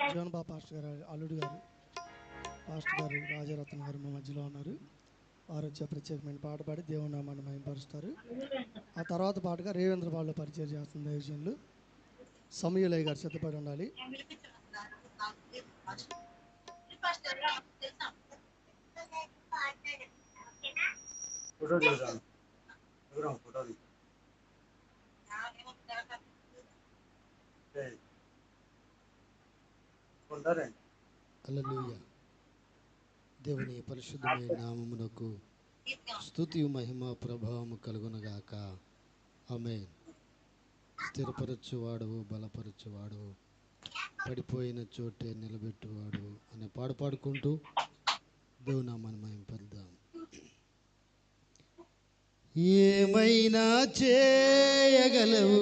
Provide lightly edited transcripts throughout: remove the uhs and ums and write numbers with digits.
జీవన్ బాబు pastor గారు అల్లుడు గారు పాస్టర్ గారు రాజరత్న గారు మా మధ్యలో ఉన్నారు. వారు వచ్చే ప్రత్యేకమైన పాట పాడి దేవుని నామాన్ని మహిమపరుస్తారు. ఆ తర్వాత పాటగా రేవేంద్ర వాళ్ళు పరిచయం చేస్తున్న దైవజనులు సమయులయ్య గారు సిద్ధపడి ఉండాలి. హల్లెలూయా. దేవుని పరిశుద్ధమైన నామమునకు స్తుతి మహిమ ప్రభావము కలుగునగాక. ఆమేన్. స్థిరపరచువాడవు, బలపరచువాడవు, పడిపోయిన చోటే నిలబెట్టువాడు అనే పాట పాడుకుంటూ దేవుని నామాన్ని మహిమపరుద్దాం. ఏమైనా చేయగలవు,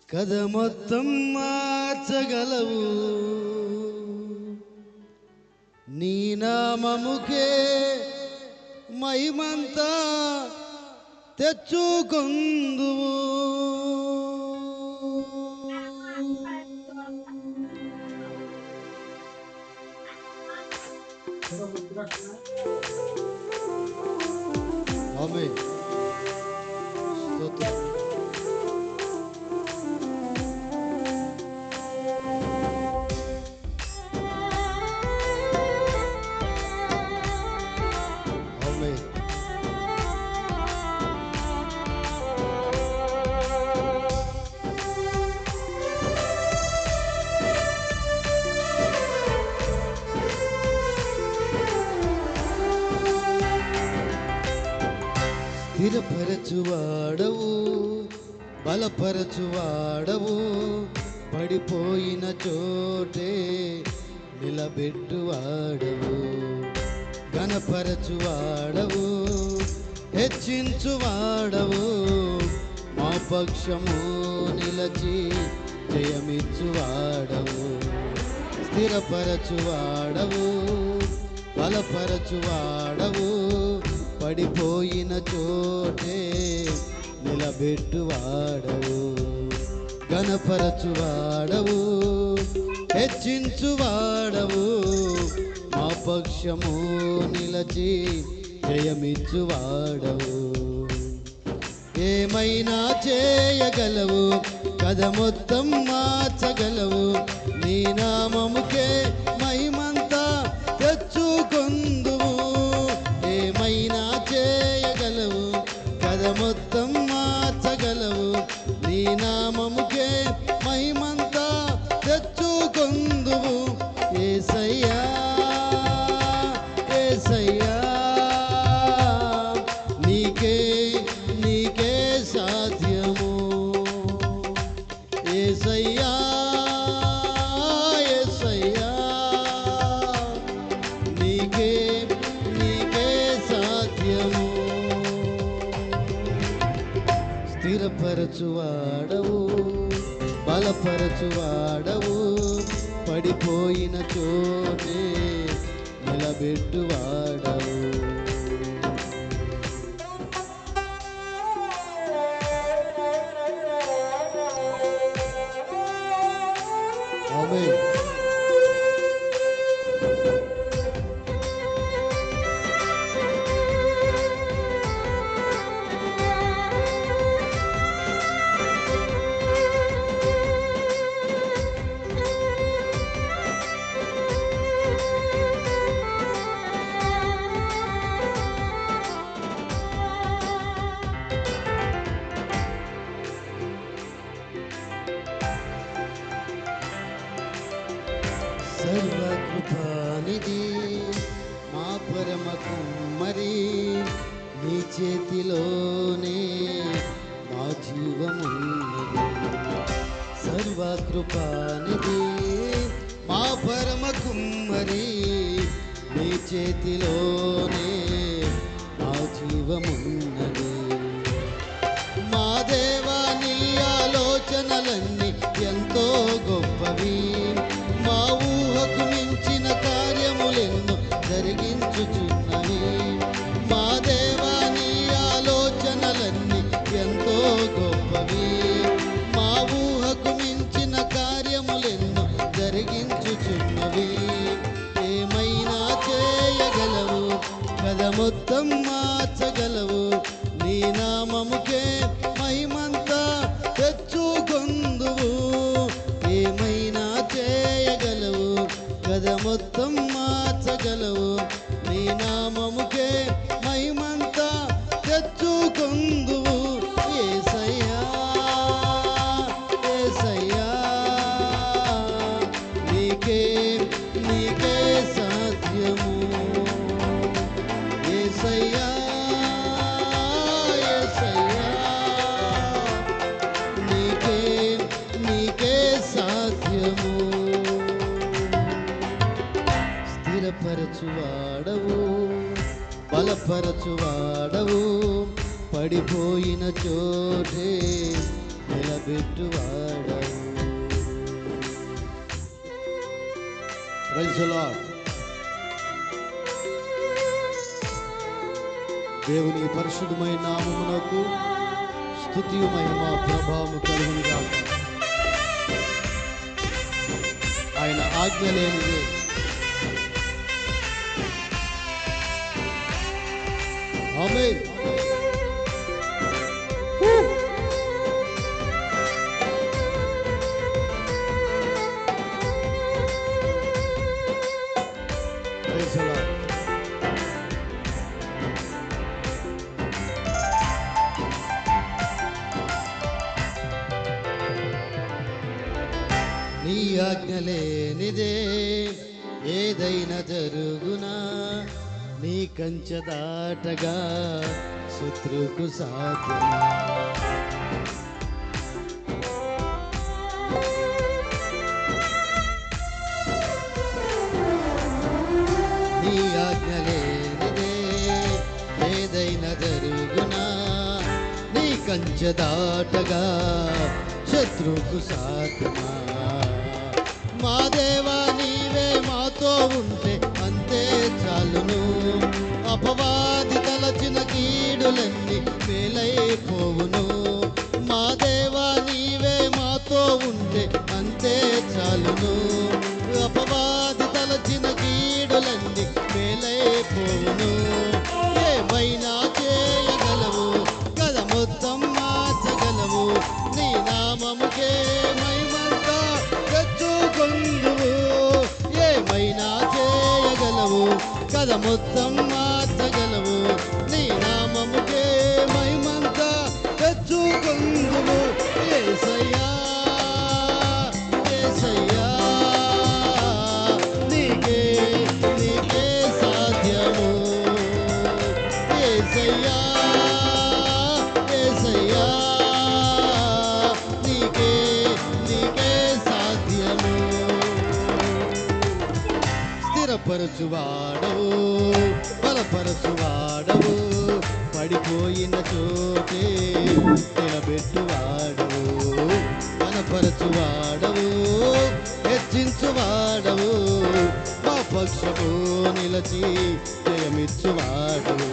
కథ మొత్తం మార్చగలవు, నీ నామముకే మహిమంతా తెచ్చుకొందువు. ఆమేన్. స్తోత్రం. ఆమేన్. స్థిరపరచువాడవు, బలపరచువాడవు, పడిపోయిన చోటే నిలబెట్టువాడవు, ఘనపరచువాడవు, హెచ్చించువాడవు, మా పక్షము నిలచి జయమిచ్చువాడవు. స్థిరపరచువాడవు, బలపరచువాడవు, పడిపోయిన చోటే నిలబెట్టువాడవు, ఘనపరచువాడవు, హెచ్చించువాడవు, మా పక్షము నిలచి జయమిచ్చువాడవు. ఏమైనా చేయగలవు, కథ మొత్తం మార్చగలవు, నీ నామముకే మహిమంతా తెచ్చుకొందువు. ఏమైనా చేయగలవు, కథ మొత్తం మార్చగలవు, నీ నామముకే మహిమంతా తెచ్చుకొందువు. యేసయ్యా యేసయ్యా, నీకే నీకే సాధ్యము. యేసయ్యా యేసయ్యా, నీకే నీకే సాధ్యము. స్థిరపరచువాడవు, బలపరచువాడవు, పడిపోయిన చోటే నిలబెట్టువాడవు. ఆమేన్. సర్వకృపానిధి మా పరమ కుమ్మరి, నీ చేతిలోనే మా జీవమున్నది. సర్వకృపానిధి మా పరమ కుమ్మరి, నీ చేతిలోనే మా జీవమున్నది. మా దేవా, నీ ఆలోచనలన్నీ ఎంతో గొప్పవి, మా ఊహకు మించిన కార్యములెన్నో జరిగించుచున్నవి. మా దేవా, నీ ఆలోచనలన్నీ ఎంతో గొప్పవి, మా ఊహకు మించిన మొత్తం మార్చగలవు, నీ నామముకే మహిమంతా తెచ్చుకొందువు. ఏమైనా చేయగలవు, గద మొత్తం మార్చగలవు, నీ నామముకే మహిమంతా తెచ్చుకొందువు. యేసయ్యా యేసయ్యా, నీకే నీకే సాధ్యము. యేసయ్యా యేసయ్యా, నీకే నీకే సాధ్యము. స్థిరపరచువాడవు, బలపరచువాడవు, పడిపోయిన చోటే నిలబెట్టువాడవు. Praise the lord. దేవుని పరిశుద్ధమైన నామమునకు స్తుతియు మహిమ ప్రభావము కలుగును గాక. ఆయన ఆజ్ఞ లేనిదే ఆమేన్. Praise the lord. నీ ఆజ్ఞ లేనిదే ఏదైనా జరుగునా, నీ కంచె దాటగా శత్రుకు సాధ్యమా. నీ ఆజ్ఞ లేనిదే ఏదైనా జరుగునా, నీ కంచె దాటగా శత్రుకు సాధ్యమా. మా దేవా నీవే మాతో ఉంటే అంతే చాలును, అపవాది తలచిన కీడులన్నీ మేలైపోవును. మా దేవా నీవే మాతో ఉంటే అంతే చాలును, అపవాది తలచిన కీడులన్నీ మేలైపోవును. ఏమైనా చేయగలవు, గద మొత్తం మార్చగలవు, నీ నామముకే మహిమంతా తెచ్చుకొందువు. ఏమైనా చేయగలవు, కథ మొత్తం మార్చగలవు, నీ నామముకే మహిమంతా తెచ్చుకొందువు. యేసయ్యా యేసయ్యా, నీకే నీకే సాధ్యము. యేసయ్యా యేసయ్యా, నీకే నీకే సాధ్యము. స్థిరపరచువాడవు, బలపరచువాడవు, పడిపోయిన చోటే నిలబెట్టువాడవు. బలపరచువాడవు, హెచ్చించువాడవు, మా పక్షము నిలచి జయమిచ్చువాడవు.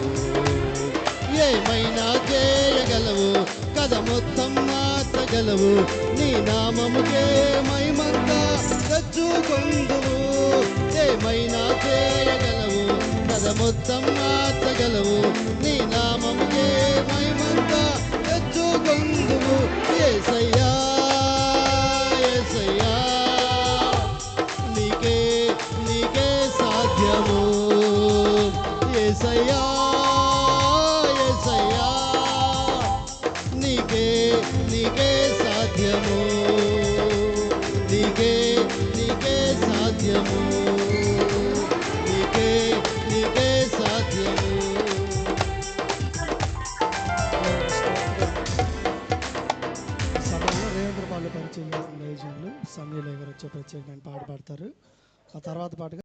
ఏమైనా చేయగలవు, కథ మొత్తం మార్చగలవు, నీ నామముకే మహిమంతా తెచ్చుకొందువు. ఏమైనా చేయగలవు, కథ మొత్తం మార్చగలవు, నీ నామముకే మహిమంతా తెచ్చుకొందువు. యేసయ్యా యేసయ్యా, నీకే నీకే సాధ్యము. యేసయ్యా యేసయ్యా, నీకే నీకే సాధ్యము. నీకే నీకే సాధ్యము. నీకే నీకే సాధ్యము. సమయంలో రేవేంద్ర పాటలు పరిచయం చేసిన దైవజనులు సమయలు గారు వచ్చే ప్రత్యేకమైన పాట పాడతారు. ఆ తర్వాత పాటగా